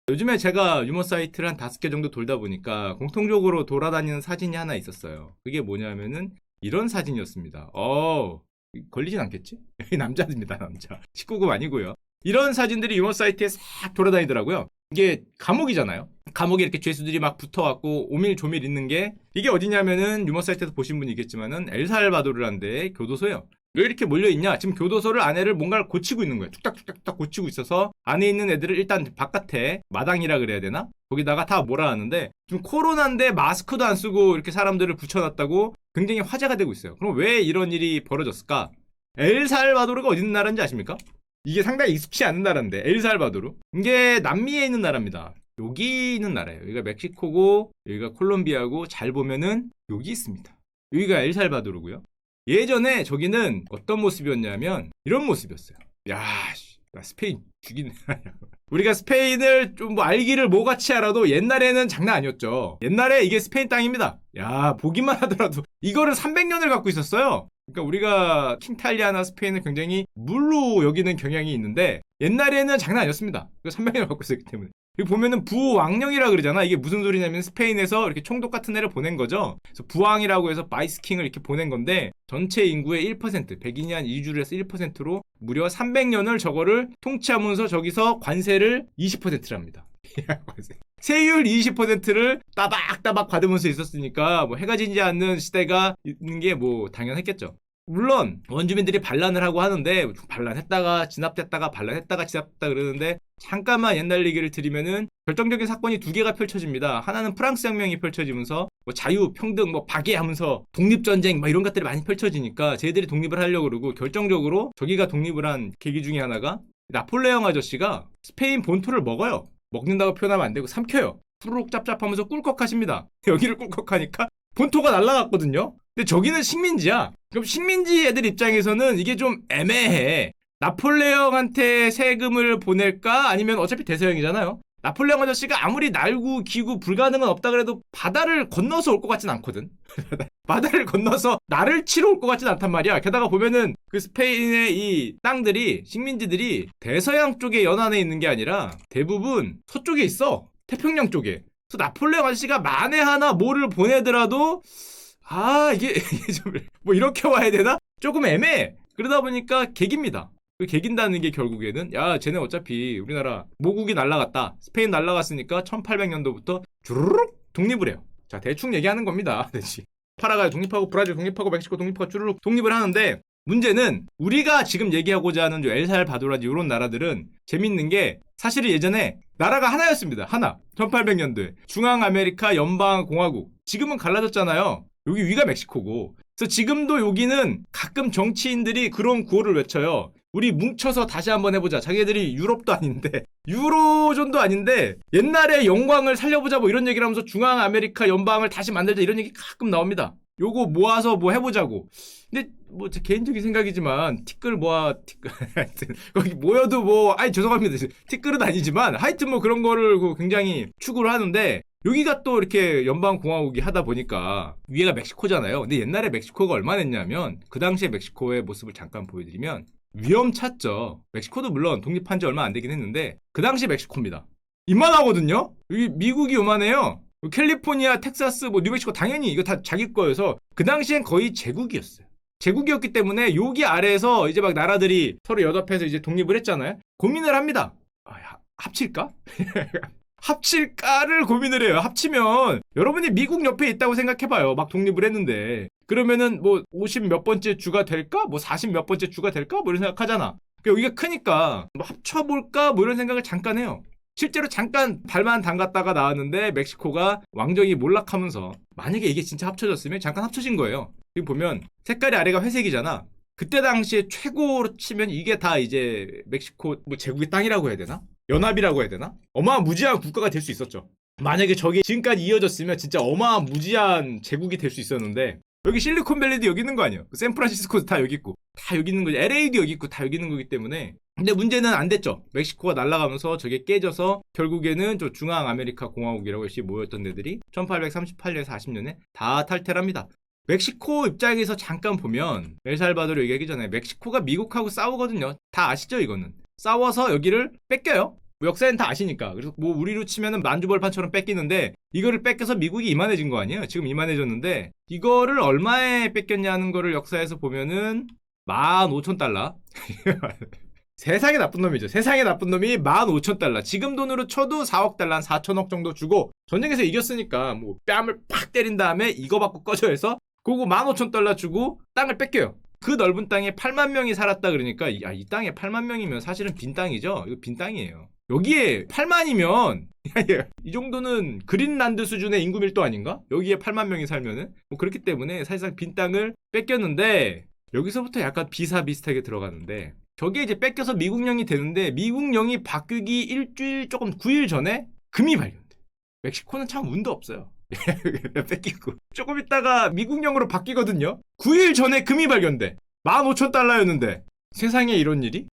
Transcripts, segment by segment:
요즘에 제가 유머 사이트를 한 5개 정도 돌다 보니까 공통적으로 돌아다니는 사진이 하나 있었어요. 그게 뭐냐면은 이런 사진이었습니다. 걸리진 않겠지? 남자입니다, 남자. 19금 아니고요. 이런 사진들이 유머 사이트에 싹 돌아다니더라고요. 이게 감옥이잖아요. 감옥에 이렇게 죄수들이 막 붙어갖고 오밀조밀 있는 게 이게 어디냐면은 유머 사이트에서 보신 분이 있겠지만은 엘살바도르라는 데의 교도소예요. 왜 이렇게 몰려있냐? 지금 교도소를 안에를 뭔가를 고치고 있는 거예요. 툭딱툭딱 고치고 있어서 안에 있는 애들을 일단 바깥에 마당이라 그래야 되나? 거기다가 다 몰아놨는데 지금 코로나인데 마스크도 안 쓰고 이렇게 사람들을 붙여놨다고 굉장히 화제가 되고 있어요. 그럼 왜 이런 일이 벌어졌을까? 엘살바도르가 어디 있는 나라인지 아십니까? 이게 상당히 익숙치 않은 나라인데 엘살바도르 이게 남미에 있는 나라입니다. 여기 있는 나라예요. 여기가 멕시코고 여기가 콜롬비아고 잘 보면은 여기 있습니다. 여기가 엘살바도르고요. 예전에 저기는 어떤 모습이었냐면 이런 모습이었어요. 야, 나 스페인 죽이네. 우리가 스페인을 좀 뭐 알기를 뭐같이 알아도 옛날에는 장난 아니었죠. 옛날에 이게 스페인 땅입니다. 야, 보기만 하더라도 이거를 300년을 갖고 있었어요. 그러니까 우리가 킹탈리아나 스페인을 굉장히 물로 여기는 경향이 있는데 옛날에는 장난 아니었습니다. 300년을 갖고 있었기 때문에. 여기 보면은 부왕령이라 그러잖아. 이게 무슨 소리냐면 스페인에서 이렇게 총독 같은 애를 보낸 거죠. 그래서 부왕이라고 해서 바이스킹을 이렇게 보낸 건데 전체 인구의 1%, 백인이 한 2주를 해서 1%로 무려 300년을 저거를 통치하면서 저기서 관세를 20%랍니다. 세율 20%를 따박따박 받으면서 있었으니까 뭐 해가 지지 않는 시대가 있는 게 뭐 당연했겠죠. 물론 원주민들이 반란을 하고 하는데 반란했다가 진압됐다가 반란했다가 진압됐다 그러는데 잠깐만 옛날 얘기를 드리면은 결정적인 사건이 2개가 펼쳐집니다. 하나는 프랑스 혁명이 펼쳐지면서 뭐 자유, 평등, 뭐 박애하면서 독립전쟁 막 이런 것들이 많이 펼쳐지니까 쟤들이 독립을 하려고 그러고 결정적으로 저기가 독립을 한 계기 중에 하나가 나폴레옹 아저씨가 스페인 본토를 먹어요. 먹는다고 표현하면 안 되고 삼켜요. 푸르륵 짭짭하면서 꿀꺽하십니다. 여기를 꿀꺽하니까 본토가 날아갔거든요. 근데 저기는 식민지야. 그럼 식민지 애들 입장에서는 이게 좀 애매해. 나폴레옹한테 세금을 보낼까? 아니면 어차피 대서양이잖아요. 나폴레옹 아저씨가 아무리 날고 기고 불가능은 없다 그래도 바다를 건너서 올 것 같진 않거든. 바다를 건너서 나를 치러 올 것 같진 않단 말이야. 게다가 보면은 그 스페인의 이 땅들이 식민지들이 대서양 쪽에 연안에 있는 게 아니라 대부분 서쪽에 있어. 태평양 쪽에. 그래서 나폴레옹 아저씨가 만에 하나 뭐를 보내더라도 이게 좀 뭐 이렇게 와야 되나? 조금 애매해. 그러다 보니까 개깁니다. 개긴다는 게 결국에는 야 쟤네 어차피 우리나라 모국이 날라갔다. 스페인 날라갔으니까 1800년도부터 주르륵 독립을 해요. 자 대충 얘기하는 겁니다. 파라과이 독립하고 브라질 독립하고 멕시코 독립하고 주르륵 독립을 하는데 문제는 우리가 지금 얘기하고자 하는 엘살바도르라든지 이런 나라들은 재밌는 게 사실은 예전에 나라가 하나였습니다. 하나. 1800년도에 중앙아메리카 연방공화국. 지금은 갈라졌잖아요. 여기 위가 멕시코고. 그래서 지금도 여기는 가끔 정치인들이 그런 구호를 외쳐요. 우리 뭉쳐서 다시 한번 해보자. 자기들이 유럽도 아닌데 유로존도 아닌데 옛날의 영광을 살려보자 뭐 이런 얘기를 하면서 중앙아메리카 연방을 다시 만들자 이런 얘기 가끔 나옵니다. 요거 모아서 뭐 해보자고. 근데 뭐 제 개인적인 생각이지만 티끌 하여튼 거기 모여도 뭐 죄송합니다. 티끌은 아니지만 하여튼 뭐 그런 거를 굉장히 추구를 하는데 여기가 또 이렇게 연방공화국이 하다 보니까 위에가 멕시코잖아요. 근데 옛날에 멕시코가 얼마나 했냐면 그 당시에 megxico의 모습을 잠깐 보여드리면 위험찼죠. 멕시코도 물론 독립한 지 얼마 안 되긴 했는데 그 당시 멕시코입니다. 이만하거든요. 여기 미국이 요만해요. 캘리포니아, 텍사스, 뭐 뉴멕시코 당연히 이거 다 자기 거여서 그 당시엔 거의 제국이었어요. 제국이었기 때문에 여기 아래에서 이제 막 나라들이 서로 연합해서 이제 독립을 했잖아요. 고민을 합니다. 합칠까? 합칠까를 고민을 해요. 합치면 여러분이 미국 옆에 있다고 생각해봐요. 막 독립을 했는데 그러면은 뭐 50 몇 번째 주가 될까? 뭐 40 몇 번째 주가 될까? 뭐 이런 생각하잖아. 여기가 크니까 뭐 합쳐볼까? 뭐 이런 생각을 잠깐 해요. 실제로 잠깐 발만 담갔다가 나왔는데 멕시코가 왕정이 몰락하면서 만약에 이게 진짜 합쳐졌으면 잠깐 합쳐진 거예요. 여기 보면 색깔이 아래가 회색이잖아. 그때 당시에 최고로 치면 이게 다 이제 멕시코 뭐 제국의 땅이라고 해야 되나? 연합이라고 해야 되나? 어마무지한 국가가 될 수 있었죠. 만약에 저게 지금까지 이어졌으면 진짜 어마무지한 제국이 될 수 있었는데 여기 실리콘밸리도 여기 있는 거 아니에요? 샌프란시스코도 다 여기 있고 다 여기 있는 거죠. LA도 여기 있고 다 여기 있는 거기 때문에 근데 문제는 안 됐죠. 멕시코가 날아가면서 저게 깨져서 결국에는 저 중앙아메리카 공화국이라고 열심히 모였던 애들이 1838년에서 40년에 다 탈퇴를 합니다. 멕시코 입장에서 잠깐 보면 엘살바도르 얘기하기 전에 멕시코가 미국하고 싸우거든요. 다 아시죠 이거는. 싸워서 여기를 뺏겨요. 뭐 역사는 다 아시니까. 그래서 뭐 우리로 치면은 만주벌판처럼 뺏기는데 이거를 뺏겨서 미국이 이만해진 거 아니에요? 지금 이만해졌는데 이거를 얼마에 뺏겼냐는 거를 역사에서 보면은 15,000달러. 세상에 나쁜 놈이죠. 세상에 나쁜 놈이 15,000달러. 지금 돈으로 쳐도 4억 달러, 한 4천억 정도 주고 전쟁에서 이겼으니까 뭐 뺨을 팍 때린 다음에 이거 받고 꺼져 해서 그거 15,000달러 주고 땅을 뺏겨요. 그 넓은 땅에 8만 명이 살았다 그러니까 이 땅에 8만 명이면 사실은 빈 땅이죠. 이거 빈 땅이에요. 여기에 8만이면 이 정도는 그린란드 수준의 인구 밀도 아닌가? 여기에 8만 명이 살면은 뭐 그렇기 때문에 사실상 빈 땅을 뺏겼는데 여기서부터 약간 비슷하게 들어가는데 저게 이제 뺏겨서 미국령이 되는데 미국령이 바뀌기 일주일 조금 9일 전에 금이 발견돼. 멕시코는 참 운도 없어요. 뺏기고 조금 있다가 미국령으로 바뀌거든요. 9일 전에 금이 발견돼. 15,000달러였는데 세상에 이런 일이?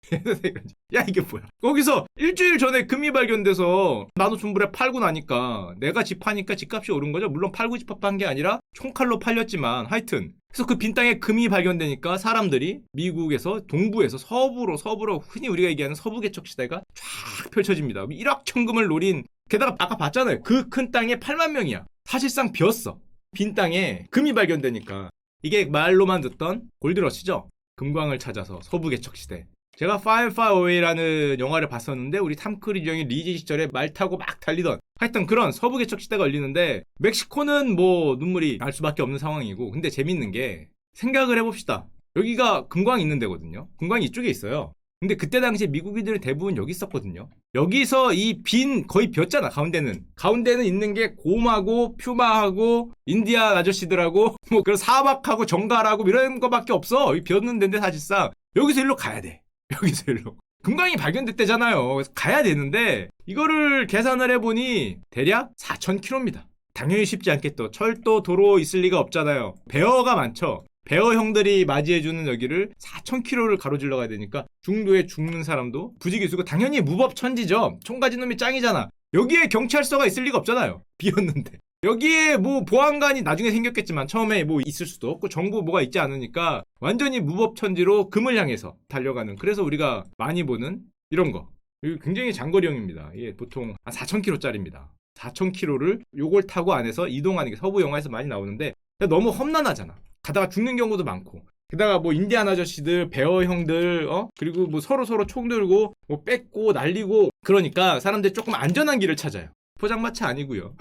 야 이게 뭐야. 거기서 일주일 전에 금이 발견돼서 15,000불에 팔고 나니까 내가 집 파니까 집값이 오른 거죠. 물론 팔고 집합한 게 아니라 총칼로 팔렸지만 하여튼 그래서 그 빈 땅에 금이 발견되니까 사람들이 미국에서 동부에서 서부로 흔히 우리가 얘기하는 서부개척 시대가 쫙 펼쳐집니다. 일확천금을 노린 게다가 아까 봤잖아요. 그 큰 땅에 8만 명이야. 사실상 비었어. 빈 땅에 금이 발견되니까 이게 말로만 듣던 골드러시죠. 금광을 찾아서 서부개척 시대. 제가 Fire Far Away라는 영화를 봤었는데 우리 탐 크루즈 형이 리지 시절에 말 타고 막 달리던 하여튼 그런 서부개척 시대가 열리는데 멕시코는 뭐 눈물이 날 수밖에 없는 상황이고 근데 재밌는 게 생각을 해봅시다. 여기가 금광이 있는 데거든요. 금광이 이쪽에 있어요. 근데 그때 당시에 미국인들은 대부분 여기 있었거든요. 여기서 이 빈 거의 비었잖아. 가운데는 있는 게 곰하고 퓨마하고 인디안 아저씨들하고 뭐 그런 사막하고 정갈하고 이런 거밖에 없어. 여기 비었는 데인데 사실상 여기서 일로 가야 돼. 여기서 일로. 금광이 발견됐대잖아요. 그래서 가야 되는데 이거를 계산을 해보니 대략 4,000km입니다. 당연히 쉽지 않겠죠. 철도 도로 있을 리가 없잖아요. 베어가 많죠. 베어 형들이 맞이해주는 여기를 4,000km를 가로질러 가야 되니까 중도에 죽는 사람도 부지기수고 당연히 무법천지죠. 총가진 놈이 짱이잖아. 여기에 경찰서가 있을 리가 없잖아요. 비었는데. 여기에 뭐 보안관이 나중에 생겼겠지만 처음에 뭐 있을 수도 없고 정보 뭐가 있지 않으니까 완전히 무법천지로 금을 향해서 달려가는 그래서 우리가 많이 보는 이런 거. 이거 굉장히 장거리형입니다. 이게 보통 한 4,000km짜리입니다. 4,000km를 요걸 타고 안에서 이동하는 게 서부 영화에서 많이 나오는데 너무 험난하잖아. 가다가 죽는 경우도 많고 게다가 뭐 인디안 아저씨들 베어 형들 그리고 뭐 서로 총 들고 뭐 뺏고 날리고 그러니까 사람들이 조금 안전한 길을 찾아요. 포장마차 아니고요.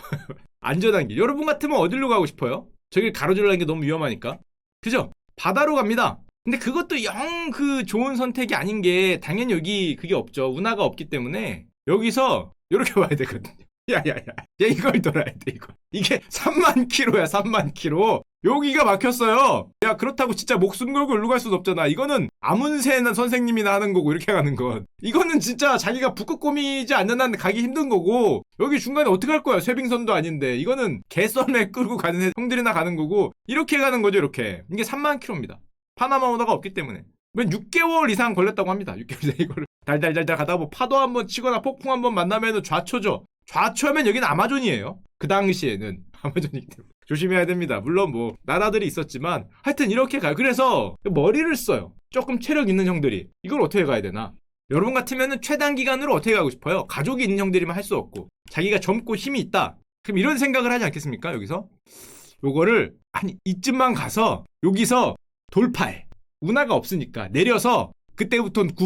안전한 길. 여러분 같으면 어디로 가고 싶어요? 저길 가로질러는 게 너무 위험하니까. 그죠? 바다로 갑니다. 근데 그것도 영 그 좋은 선택이 아닌 게 당연히 여기 그게 없죠. 운하가 없기 때문에 여기서 이렇게 와야 되거든요. 야야야. 야 이걸 돌아야 돼 이거. 이게 3만 킬로야 3만 킬로. 여기가 막혔어요. 야 그렇다고 진짜 목숨 걸고 일로 갈 수는 없잖아. 이거는 아문센 선생님이나 하는 거고 이렇게 가는 건. 이거는 진짜 자기가 북극 꼬미지 않는 한 가기 힘든 거고 여기 중간에 어떻게 할 거야. 쇠빙선도 아닌데 이거는 개썰매 끌고 가는 형들이나 가는 거고 이렇게 가는 거죠 이렇게. 이게 3만 킬로입니다. 파나마 운하가 없기 때문에. 6개월 이상 걸렸다고 합니다. 6개월 이상 이거를 달달달달 가다가 뭐 파도 한번 치거나 폭풍 한번 만나면은 좌초죠. 좌초하면 여기는 아마존이에요. 그 당시에는 아마존이기 때문에 조심해야 됩니다. 물론 뭐 나라들이 있었지만 하여튼 이렇게 가요. 그래서 머리를 써요. 조금 체력 있는 형들이 이걸 어떻게 가야 되나? 여러분 같으면은 최단 기간으로 어떻게 가고 싶어요? 가족이 있는 형들이면 할 수 없고 자기가 젊고 힘이 있다. 그럼 이런 생각을 하지 않겠습니까? 여기서 요거를 아니 이쯤만 가서 여기서 돌파해. 운하가 없으니까 내려서 그때부터는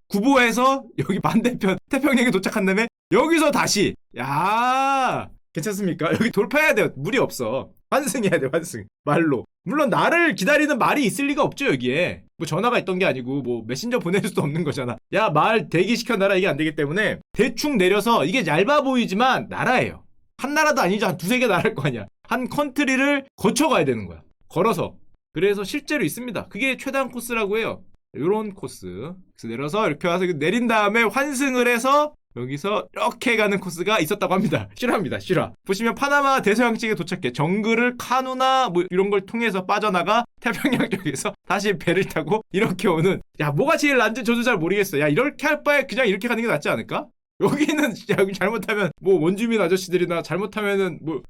구보해서 여기 반대편 태평양에 도착한 다음에 여기서 다시 야 괜찮습니까? 여기 돌파해야 돼요. 물이 없어. 환승해야 돼 환승. 말로. 물론 나를 기다리는 말이 있을 리가 없죠 여기에. 뭐 전화가 있던 게 아니고 뭐 메신저 보낼 수도 없는 거잖아. 야 말 대기시켜놔라 이게 안 되기 때문에 대충 내려서 이게 얇아 보이지만 나라예요. 한 나라도 아니죠. 한 두세 개 나라일 거 아니야. 한 컨트리를 거쳐가야 되는 거야. 걸어서. 그래서 실제로 있습니다. 그게 최단 코스라고 해요. 요런 코스. 그래서 내려서 이렇게 와서 내린 다음에 환승을 해서 여기서 이렇게 가는 코스가 있었다고 합니다. 실화입니다. 실화. 보시면 파나마 대서양측에 도착해 정글을 카누나 뭐 이런 걸 통해서 빠져나가 태평양 쪽에서 다시 배를 타고 이렇게 오는. 야 뭐가 제일 난지 저도 잘 모르겠어. 야 이렇게 할 바에 그냥 이렇게 가는 게 낫지 않을까? 여기는 여기 잘못하면 뭐 원주민 아저씨들이나 잘못하면은 뭐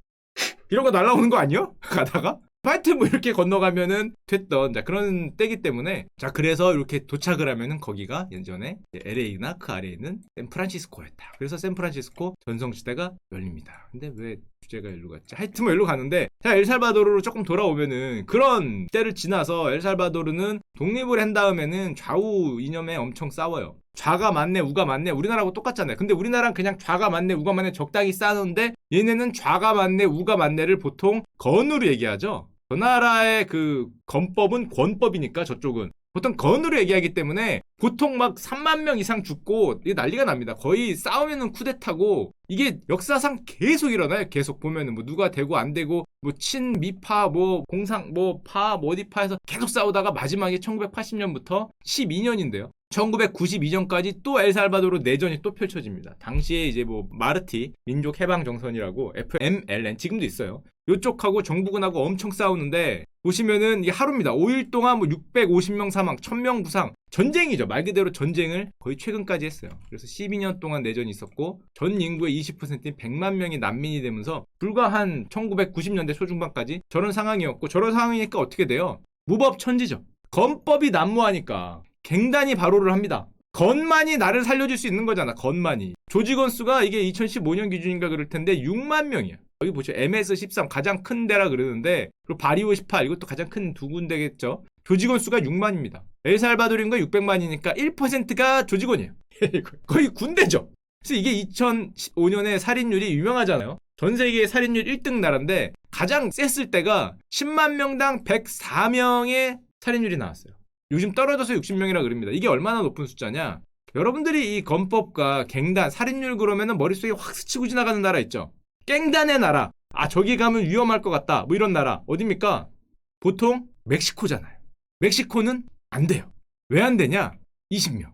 이런 거 날라오는 거 아니요? 가다가 하여튼 뭐 이렇게 건너가면은 됐던 자 그런 때기 때문에 자 그래서 이렇게 도착을 하면은 거기가 예전에 LA나 그 아래에 있는 샌프란시스코였다. 그래서 샌프란시스코 전성시대가 열립니다. 근데 왜 주제가 일로 갔지? 하여튼 뭐 일로 가는데 자 엘살바도르로 조금 돌아오면은 그런 때를 지나서 엘살바도르는 독립을 한 다음에는 좌우 이념에 엄청 싸워요. 좌가 맞네 우가 맞네 우리나라하고 똑같잖아요. 근데 우리나라는 그냥 좌가 맞네 우가 맞네 적당히 싸는데 얘네는 좌가 맞네 우가 맞네를 보통 건으로 얘기하죠. 저 나라의 그 건법은 권법이니까 저쪽은 보통 건으로 얘기하기 때문에 보통 막 3만 명 이상 죽고 이게 난리가 납니다. 거의 싸우면은 쿠데타고 이게 역사상 계속 일어나요. 계속 보면은 뭐 누가 되고 안 되고 뭐 친미파 뭐 공상 뭐 파 뭐 어디 파에서 계속 싸우다가 마지막에 1980년부터 12년인데요. 1992년까지 또 엘살바도르 내전이 또 펼쳐집니다. 당시에 이제 뭐 마르티 민족 해방 정선이라고 FMLN 지금도 있어요. 요쪽하고 정부군하고 엄청 싸우는데 보시면은 이게 하루입니다. 5일 동안 뭐 650명 사망, 1000명 부상. 전쟁이죠. 말 그대로 전쟁을 거의 최근까지 했어요. 그래서 12년 동안 내전이 있었고 전 인구의 20%인 100만 명이 난민이 되면서 불과 한 1990년대 초중반까지 저런 상황이었고 저런 상황이니까 어떻게 돼요? 무법천지죠. 건법이 난무하니까 갱단이 바로를 합니다. 건만이 나를 살려줄 수 있는 거잖아. 건만이. 조직원 수가 이게 2015년 기준인가 그럴 텐데 6만 명이야. 여기 보시죠. MS13 가장 큰 데라 그러는데 그리고 바리오 18 이것도 가장 큰 두 군데겠죠. 조직원 수가 6만입니다. 엘살바도르인가 600만이니까 1%가 조직원이에요. 거의 군대죠. 그래서 이게 2015년에 살인율이 유명하잖아요. 전 세계 살인율 1등 나라인데 가장 셌을 때가 10만 명당 104명의 살인율이 나왔어요. 요즘 떨어져서 60명이라 그럽니다. 이게 얼마나 높은 숫자냐? 여러분들이 이 건법과 갱단, 살인율 그러면은 머릿속에 확 스치고 지나가는 나라 있죠? 갱단의 나라. 아, 저기 가면 위험할 것 같다. 뭐 이런 나라. 어딥니까? 보통 멕시코잖아요. 멕시코는 안 돼요. 왜 안 되냐? 20명.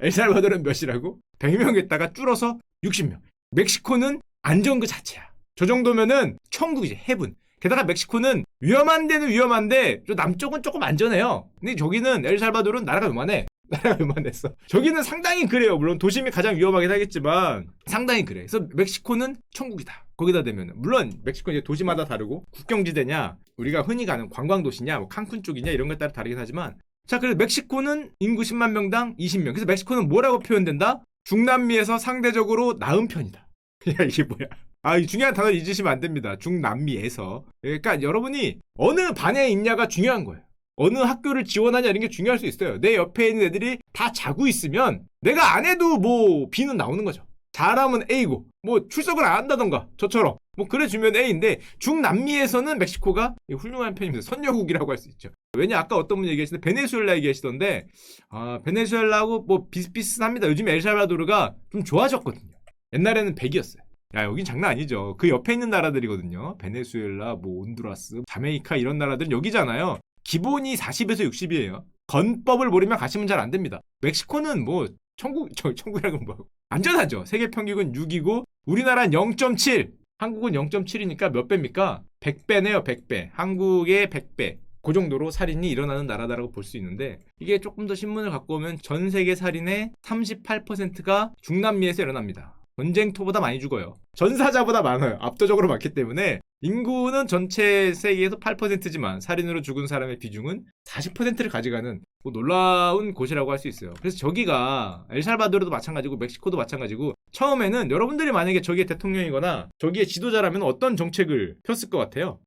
엘살바도르는 몇이라고? 100명에다가 줄어서 60명. 멕시코는 안전 그 자체야. 저 정도면은 천국이지. 헤븐. 게다가 멕시코는 위험한 데는 위험한데 남쪽은 조금 안전해요. 근데 저기는 엘살바도르는 나라가 요만해. 나라가 요만했어. 저기는 상당히 그래요. 물론 도심이 가장 위험하긴 하겠지만 상당히 그래. 그래서 멕시코는 천국이다. 거기다 대면은 물론 멕시코 이제 도시마다 다르고 국경지대냐 우리가 흔히 가는 관광도시냐 뭐 칸쿤 쪽이냐 이런 것에 따라 다르긴 하지만 자 그래서 멕시코는 인구 10만 명당 20명. 그래서 멕시코는 뭐라고 표현된다? 중남미에서 상대적으로 나은 편이다. 야 이게 뭐야? 아, 이 중요한 단어를 잊으시면 안 됩니다. 중남미에서. 그러니까 여러분이 어느 반에 있냐가 중요한 거예요. 어느 학교를 지원하냐 이런 게 중요할 수 있어요. 내 옆에 있는 애들이 다 자고 있으면 내가 안 해도 뭐 B는 나오는 거죠. 잘하면 A고 뭐 출석을 안 한다던가 저처럼 뭐 그래 주면 A인데 중남미에서는 멕시코가 훌륭한 편입니다. 선녀국이라고 할 수 있죠. 왜냐 아까 어떤 분 얘기하시는데 베네수엘라 얘기하시던데 아 베네수엘라하고 뭐 비슷비슷합니다. 요즘 엘살바도르가 좀 좋아졌거든요. 옛날에는 100이었어요. 야 여긴 장난 아니죠. 그 옆에 있는 나라들이거든요. 베네수엘라, 뭐 온두라스, 자메이카 이런 나라들은 여기잖아요. 기본이 40에서 60이에요. 건법을 모르면 가시면 잘 안 됩니다. 멕시코는 뭐 천국이라고 뭐 안전하죠. 세계 평균은 6이고 우리나라는 0.7. 한국은 0.7이니까 몇 배입니까? 100배네요. 100배. 한국의 100배. 그 정도로 살인이 일어나는 나라다라고 볼 수 있는데 이게 조금 더 신문을 갖고 오면 전 세계 살인의 38%가 중남미에서 일어납니다. 전쟁터보다 많이 죽어요. 전사자보다 많아요. 압도적으로 많기 때문에 인구는 전체 세계에서 8%지만 살인으로 죽은 사람의 비중은 40%를 가져가는 뭐 놀라운 곳이라고 할 수 있어요. 그래서 저기가 엘살바도르도 마찬가지고 멕시코도 마찬가지고 처음에는 여러분들이 만약에 저기의 대통령이거나 저기의 지도자라면 어떤 정책을 폈을 것 같아요?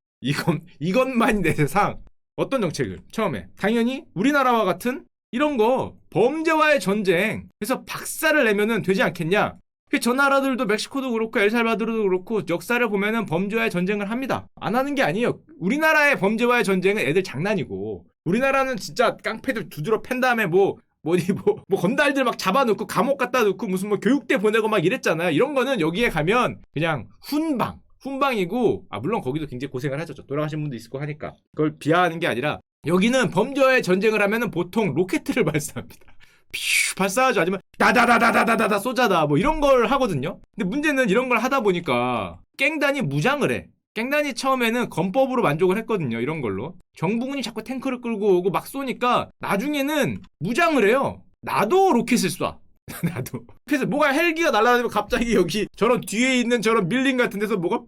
이것만이 내 세상. 어떤 정책을? 처음에 당연히 우리나라와 같은 이런 거 범죄와의 전쟁 그래서 박살을 내면은 되지 않겠냐? 저 나라들도 멕시코도 그렇고 엘살바도르도 그렇고 역사를 보면은 범죄와의 전쟁을 합니다. 안 하는 게 아니에요. 우리나라의 범죄와의 전쟁은 애들 장난이고 우리나라는 진짜 깡패들 두드러 팬 다음에 뭐 건달들 막 잡아놓고 감옥 갖다 놓고 무슨 뭐 교육대 보내고 막 이랬잖아요. 이런 거는 여기에 가면 그냥 훈방이고 물론 거기도 굉장히 고생을 하죠. 돌아가신 분도 있고 하니까 그걸 비하하는 게 아니라 여기는 범죄와의 전쟁을 하면은 보통 로켓을 발사합니다. 퓨 발사하죠. 아니면 다다다다다다다 쏘자다 뭐 이런 걸 하거든요. 근데 문제는 이런 걸 하다 보니까 깽단이 무장을 해. 깽단이 처음에는 건법으로 만족을 했거든요. 이런 걸로 정부군이 자꾸 탱크를 끌고 오고 막 쏘니까 나중에는 무장을 해요. 나도 로켓을 쏴. 나도. 그래서 뭐가 헬기가 날아다니면 갑자기 여기 저런 뒤에 있는 저런 밀림 같은 데서 뭐가 퓨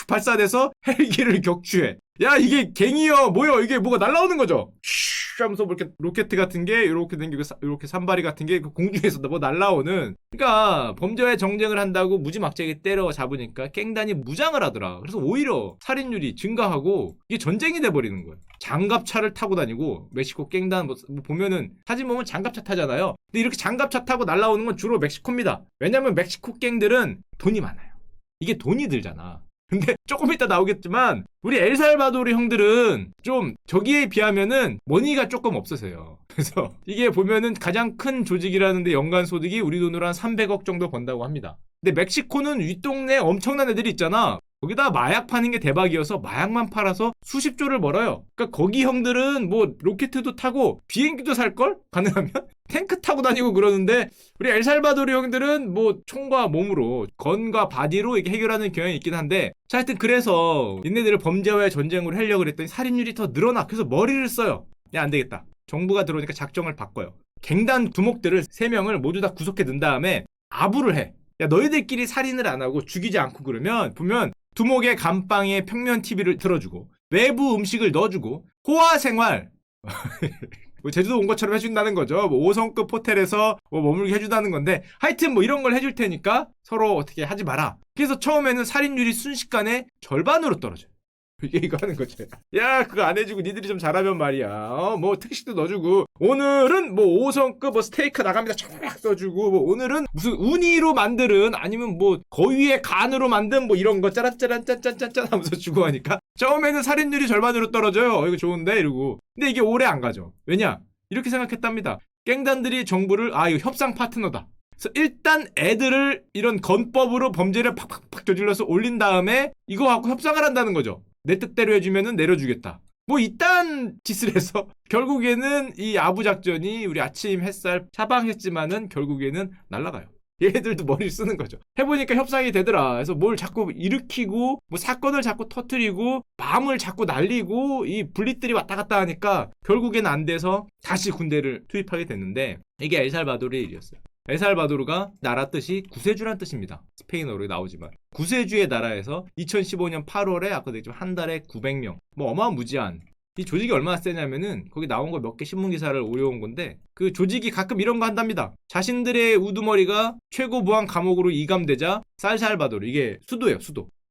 발사돼서 헬기를 격추해. 야 이게 갱이여 뭐여 이게 뭐가 날라오는 거죠. 슈 하면서 뭐 이렇게 로켓 같은 게 이렇게 생기고 이렇게 산발이 같은 게 공중에서 뭐 날라오는. 그러니까 범죄와의 정쟁을 한다고 무지막지하게 때려 잡으니까 깽단이 무장을 하더라. 그래서 오히려 살인율이 증가하고 이게 전쟁이 돼버리는 거예요. 장갑차를 타고 다니고 멕시코 깽단 뭐 보면은 사진 보면 장갑차 타잖아요. 근데 이렇게 장갑차 타고 날라오는 건 주로 멕시코입니다. 왜냐면 멕시코 갱들은 돈이 많아요. 이게 돈이 들잖아. 근데 조금 이따 나오겠지만 우리 엘살바도르 형들은 좀 저기에 비하면은 머니가 조금 없으세요. 그래서 이게 보면은 가장 큰 조직이라는데 연간 소득이 우리 돈으로 한 300억 정도 번다고 합니다. 근데 멕시코는 윗동네 엄청난 애들이 있잖아. 거기다 마약 파는 게 대박이어서 마약만 팔아서 수십 조를 벌어요. 그러니까 거기 형들은 뭐 로켓도 타고 비행기도 살걸? 가능하면? 탱크 타고 다니고 그러는데 우리 엘살바도르 형들은 뭐 총과 몸으로 건과 바디로 이렇게 해결하는 경향이 있긴 한데 자 하여튼 그래서 얘네들을 범죄와의 전쟁으로 하려고 그랬더니 살인율이 더 늘어나. 그래서 머리를 써요. 야 안되겠다. 정부가 들어오니까 작정을 바꿔요. 갱단 두목들을 3명을 모두 다 구속해 둔 다음에 아부를 해. 야 너희들끼리 살인을 안 하고 죽이지 않고 그러면 보면 두목의 감방에 평면 TV를 틀어주고 외부 음식을 넣어주고 호화생활 제주도 온 것처럼 해준다는 거죠. 뭐 5성급 호텔에서 뭐 머물게 해준다는 건데 하여튼 뭐 이런 걸 해줄 테니까 서로 어떻게 하지 마라. 그래서 처음에는 살인율이 순식간에 절반으로 떨어져요. 이거 하는 거죠. 야 그거 안 해주고 니들이 좀 잘하면 말이야. 뭐 특식도 넣어주고 오늘은 뭐 5성급 뭐 스테이크 나갑니다. 쫙 써주고 뭐 오늘은 무슨 우니로 만드는 아니면 뭐 거위의 간으로 만든 뭐 이런 거 짜란짜란 짠짠짠짠 하면서 주고 하니까 처음에는 살인율이 절반으로 떨어져요. 이거 좋은데 이러고. 근데 이게 오래 안 가죠. 왜냐? 이렇게 생각했답니다. 갱단들이 정부를 이거 협상 파트너다. 그래서 일단 애들을 이런 건법으로 범죄를 팍팍팍 저질러서 올린 다음에 이거 갖고 협상을 한다는 거죠. 내 뜻대로 해주면은 내려주겠다. 뭐 이딴 짓을 해서 결국에는 이 아부 작전이 우리 아침 햇살 차방했지만은 결국에는 날아가요. 얘들도 머리를 쓰는 거죠. 해보니까 협상이 되더라. 그래서 뭘 자꾸 일으키고 뭐 사건을 자꾸 터뜨리고 밤을 자꾸 날리고 이 분릿들이 왔다 갔다 하니까 결국에는 안 돼서 다시 군대를 투입하게 됐는데 이게 엘살바도르의 일이었어요. 엘살바도르가 나라 뜻이 구세주란 뜻입니다. 스페인어로 나오지만 구세주의 나라에서 2015년 8월에 아까 얘기했지만 한 달에 900명 뭐 어마무지한 이 조직이 얼마나 세냐면은 거기 나온 거 몇 개 신문기사를 오려온 건데 그 조직이 가끔 이런 거 한답니다. 자신들의 우두머리가 최고 보안 감옥으로 이감되자 살살바도르 이게 수도예요.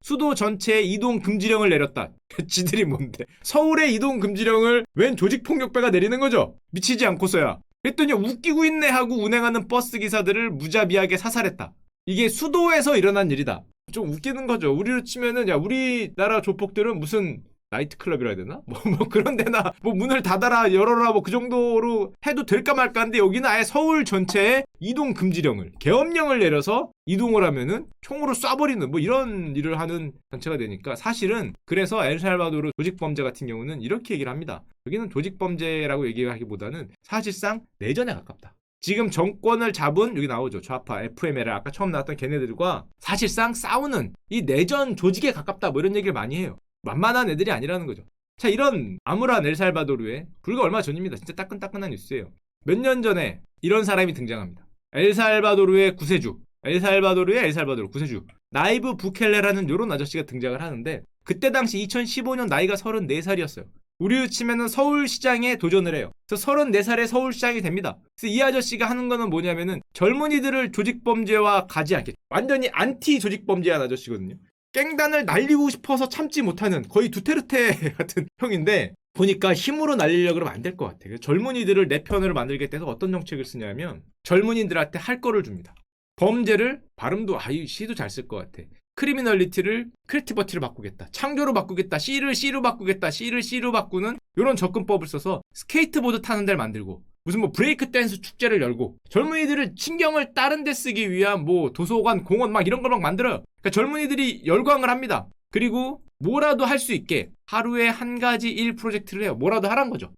수도 전체에 이동 금지령을 내렸다. 지들이 뭔데 서울에 이동 금지령을 웬 조직폭력배가 내리는 거죠. 미치지 않고서야. 그랬더니 웃기고 있네 하고 운행하는 버스 기사들을 무자비하게 사살했다. 이게 수도에서 일어난 일이다. 좀 웃기는 거죠. 우리로 치면은 야 우리나라 조폭들은 무슨 나이트클럽이라 해야 되나? 뭐 그런 데나 뭐 문을 닫아라 열어라 뭐 그 정도로 해도 될까 말까 한데 여기는 아예 서울 전체에 이동 금지령을 계엄령을 내려서 이동을 하면은 총으로 쏴버리는 뭐 이런 일을 하는 단체가 되니까 사실은 그래서 엘살바도르 조직범죄 같은 경우는 이렇게 얘기를 합니다. 여기는 조직범죄라고 얘기하기보다는 사실상 내전에 가깝다. 지금 정권을 잡은 여기 나오죠. 좌파 FML 아까 처음 나왔던 걔네들과 사실상 싸우는 이 내전 조직에 가깝다 뭐 이런 얘기를 많이 해요. 만만한 애들이 아니라는 거죠. 자 이런 암울한 엘살바도르의 불과 얼마 전입니다. 진짜 따끈따끈한 뉴스예요. 몇 년 전에 이런 사람이 등장합니다. 엘살바도르의 구세주 엘살바도르 구세주 나이브 부켈레라는 요런 아저씨가 등장을 하는데 그때 당시 2015년 나이가 34살이었어요. 우리로 치면은 서울시장에 도전을 해요. 그래서 34살에 서울시장이 됩니다. 그래서 이 아저씨가 하는 거는 뭐냐면은 젊은이들을 조직범죄와 가지 않게 완전히 안티 조직범죄한 아저씨거든요. 깽단을 날리고 싶어서 참지 못하는 거의 두테르테 같은 형인데 보니까 힘으로 날리려고 그러면 안 될 것 같아요. 젊은이들을 내 편으로 만들겠다 해서 어떤 정책을 쓰냐면 젊은이들한테 할 거를 줍니다. 범죄를 발음도 C도 잘 쓸 것 같아. 크리미널리티를 크리티버티로 바꾸겠다. 창조로 바꾸겠다. C를 C로 바꾸겠다. C를 C로 바꾸는 이런 접근법을 써서 스케이트보드 타는 데를 만들고 무슨 뭐 브레이크 댄스 축제를 열고 젊은이들을 신경을 다른 데 쓰기 위한 뭐 도서관, 공원 막 이런 걸 막 만들어요. 그러니까 젊은이들이 열광을 합니다. 그리고 뭐라도 할 수 있게 하루에 한 가지 일 프로젝트를 해요. 뭐라도 하란 거죠.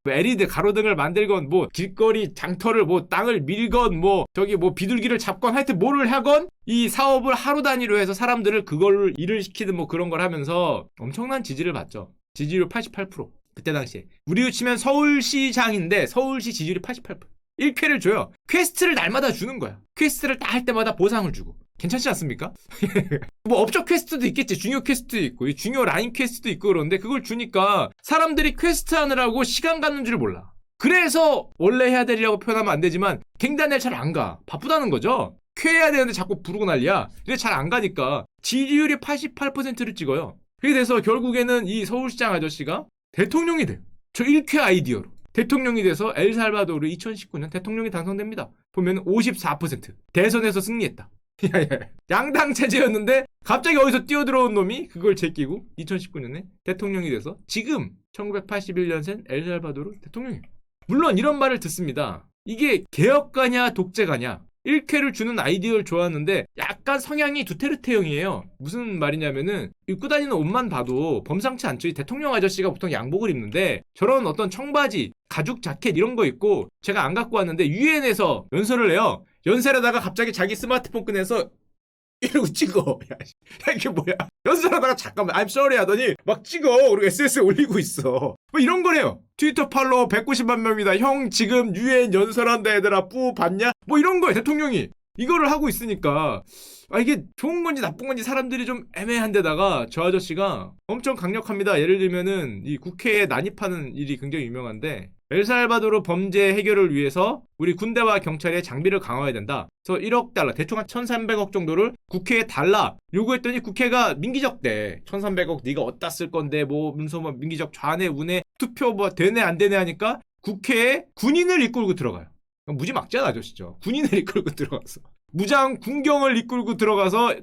LED 가로등을 만들건 뭐 길거리 장터를 뭐 땅을 밀건 뭐 저기 뭐 비둘기를 잡건 하여튼 뭐를 하건 이 사업을 하루 단위로 해서 사람들을 그걸 일을 시키든 뭐 그런 걸 하면서 엄청난 지지를 받죠. 지지율 88%. 그때 당시에 우리로 치면 서울시장인데 서울시 지지율이 88%. 1쾌를 줘요. 퀘스트를 날마다 주는 거야. 퀘스트를 다 할 때마다 보상을 주고 괜찮지 않습니까? 뭐 업적 퀘스트도 있겠지. 중요 퀘스트도 있고 이 중요 라인 퀘스트도 있고 그런데 그걸 주니까 사람들이 퀘스트 하느라고 시간 가는 줄 몰라. 그래서 원래 해야 되리라고 표현하면 안 되지만 갱단에 잘 안 가. 바쁘다는 거죠. 쾌해야 되는데 자꾸 부르고 난리야. 근데 잘 안 가니까 지지율이 88%를 찍어요. 그렇게 돼서 결국에는 이 서울시장 아저씨가 대통령이 돼요. 저 1쾌 아이디어로. 대통령이 돼서 엘살바도르 2019년 대통령이 당선됩니다. 보면 54%. 대선에서 승리했다. 양당 체제였는데 갑자기 어디서 뛰어들어온 놈이 그걸 제끼고 2019년에 대통령이 돼서 지금 1981년생 엘살바도르 대통령이에요. 물론 이런 말을 듣습니다. 이게 개혁가냐 독재가냐. 1쾌를 주는 아이디어를 좋아하는데 약간 성향이 두테르테형이에요. 무슨 말이냐면은 입고 다니는 옷만 봐도 범상치 않죠. 이 대통령 아저씨가 보통 양복을 입는데 저런 어떤 청바지, 가죽 자켓 이런 거 입고 제가 안 갖고 왔는데 유엔에서 연설을 해요. 연설하다가 갑자기 자기 스마트폰 꺼내서 이러고 찍어. 야, 이게 뭐야? 연설하다가 잠깐만 I'm sorry 하더니 막 찍어. 그리고 SNS에 올리고 있어. 뭐 이런 거래요. 트위터 팔로워 190만 명이다. 형 지금 유엔 연설한다 얘들아. 뿌 봤냐? 뭐 이런 거예요. 대통령이. 이거를 하고 있으니까 이게 좋은 건지 나쁜 건지 사람들이 좀 애매한 데다가 저 아저씨가 엄청 강력합니다. 예를 들면은 이 국회에 난입하는 일이 굉장히 유명한데 엘살바도르 범죄 해결을 위해서 우리 군대와 경찰의 장비를 강화해야 된다. 그래서 1억 달러, 대충 한 1,300억 정도를 국회에 달라 요구했더니 국회가 민기적대. 1,300억 네가 어디다 쓸 건데 뭐 문서 뭐 민기적 좌뇌 우뇌 투표 뭐 되네 안 되네 하니까 국회에 군인을 이끌고 들어가요. 무지막지한 아저씨죠. 군인을 이끌고 들어가서 무장 군경을 이끌고 들어가서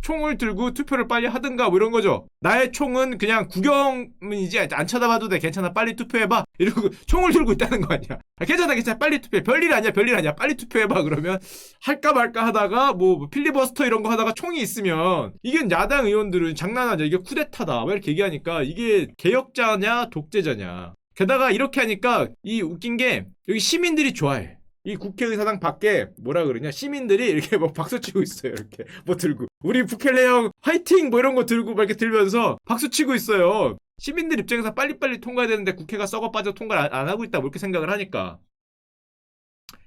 총을 들고 투표를 빨리 하든가 뭐 이런 거죠. 나의 총은 그냥 구경이지 안 쳐다봐도 돼. 괜찮아 빨리 투표해봐. 이러고 총을 들고 있다는 거 아니야. 괜찮아 빨리 투표해. 별일 아니야 빨리 투표해봐. 그러면 할까 말까 하다가 뭐 필리버스터 이런 거 하다가 총이 있으면 이게 야당 의원들은 장난하냐 이게 쿠데타다 막 이렇게 얘기하니까 이게 개혁자냐 독재자냐. 게다가 이렇게 하니까 이 웃긴 게 여기 시민들이 좋아해. 이 국회의사당 밖에 뭐라 그러냐 시민들이 이렇게 막 박수 치고 있어요. 이렇게 뭐 들고 우리 부켈레 형 화이팅 뭐 이런 거 들고 막 이렇게 들면서 박수 치고 있어요. 시민들 입장에서 빨리빨리 통과해야 되는데 국회가 썩어 빠져 통과를 안 하고 있다 뭐 이렇게 생각을 하니까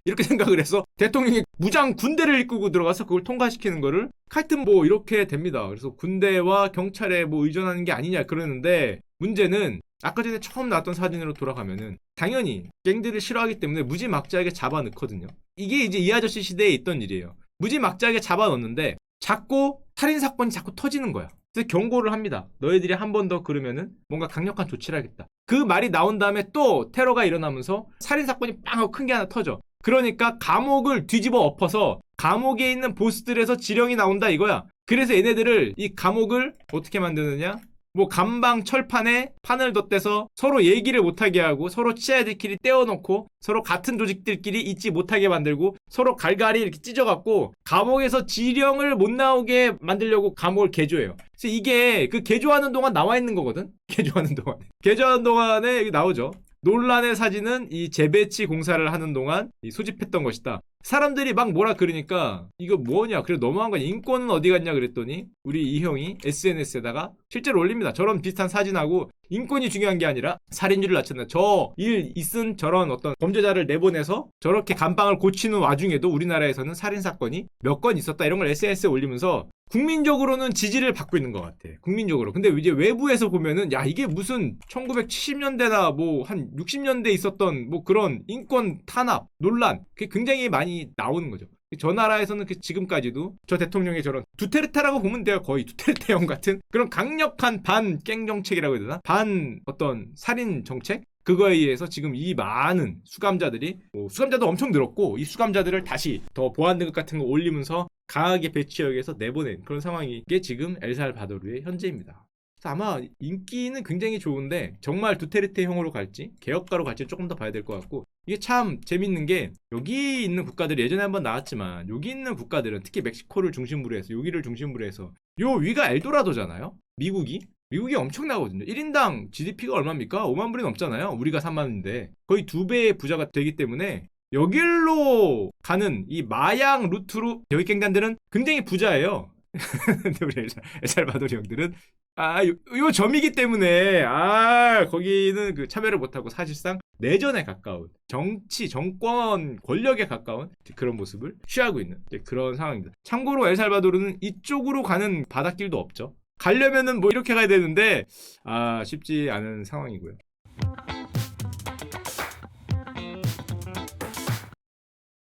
이렇게 생각을 해서 대통령이 무장 군대를 이끌고 들어가서 그걸 통과시키는 거를 하여튼 뭐 이렇게 됩니다. 그래서 군대와 경찰에 뭐 의존하는 게 아니냐 그러는데 문제는 아까 전에 처음 나왔던 사진으로 돌아가면은 당연히 갱들을 싫어하기 때문에 무지막지하게 잡아넣거든요. 이게 이제 이 아저씨 시대에 있던 일이에요. 무지막지하게 잡아넣는데 자꾸 살인사건이 자꾸 터지는 거야. 그래서 경고를 합니다. 너희들이 한 번 더 그러면은 뭔가 강력한 조치를 하겠다. 그 말이 나온 다음에 또 테러가 일어나면서 살인사건이 빵 하고 큰 게 하나 터져. 그러니까 감옥을 뒤집어 엎어서 감옥에 있는 보스들에서 지령이 나온다 이거야. 그래서 얘네들을 이 감옥을 어떻게 만드느냐? 뭐 감방 철판에 판을 덧대서 서로 얘기를 못하게 하고 서로 치아들끼리 떼어놓고 서로 같은 조직들끼리 있지 못하게 만들고 서로 갈갈이 이렇게 찢어갖고 감옥에서 지령을 못 나오게 만들려고 감옥을 개조해요. 그래서 이게 그 개조하는 동안 나와 있는 거거든. 개조하는 동안에 여기 나오죠. 논란의 사진은 이 재배치 공사를 하는 동안 소집했던 것이다. 사람들이 막 뭐라 그러니까 이거 뭐냐 그래 너무한 거야. 인권은 어디 갔냐 그랬더니 우리 이 형이 SNS에다가 실제로 올립니다. 저런 비슷한 사진하고 인권이 중요한 게 아니라 살인율을 낮춘다. 저 일 있은 저런 어떤 범죄자를 내보내서 저렇게 감방을 고치는 와중에도 우리나라에서는 살인사건이 몇 건 있었다. 이런 걸 SNS에 올리면서 국민적으로는 지지를 받고 있는 것 같아. 국민적으로. 근데 이제 외부에서 보면은 야 이게 무슨 1970년대나 뭐 한 60년대 있었던 뭐 그런 인권 탄압 논란 그게 굉장히 많이 나오는 거죠. 저 나라에서는 지금까지도 저 대통령의 저런 두테르테라고 보면 돼요. 거의 두테르테형 같은 그런 강력한 반 깽 정책이라고 해야 되나? 반 어떤 살인 정책? 그거에 의해서 지금 이 많은 수감자들이 수감자도 엄청 늘었고 이 수감자들을 다시 더 보안 등급 같은 거 올리면서 강하게 배치하기 위해서 내보낸 그런 상황이 게 지금 엘살바도르의 현재입니다. 그래서 아마 인기는 굉장히 좋은데 정말 두테르테형으로 갈지 개혁가로 갈지 조금 더 봐야 될 것 같고 이게 참 재밌는 게 여기 있는 국가들이 예전에 한번 나왔지만 여기 있는 국가들은 특히 멕시코를 중심으로 해서 여기를 중심으로 해서 요 위가 엘도라도잖아요. 미국이 엄청나거든요. 1인당 GDP가 얼마입니까? 5만 불이 넘잖아요. 우리가 3만 원인데 거의 2배의 부자가 되기 때문에 여길로 가는 이 마약 루트로 여기 갱단들은 굉장히 부자예요. 근데 우리 엘살바도르 형들은 요 점이기 때문에, 거기는 그 차별을 못하고 사실상 내전에 가까운, 정치, 정권, 권력에 가까운 그런 모습을 취하고 있는 그런 상황입니다. 참고로 엘살바도르는 이쪽으로 가는 바닷길도 없죠. 가려면은 뭐 이렇게 가야 되는데, 쉽지 않은 상황이고요.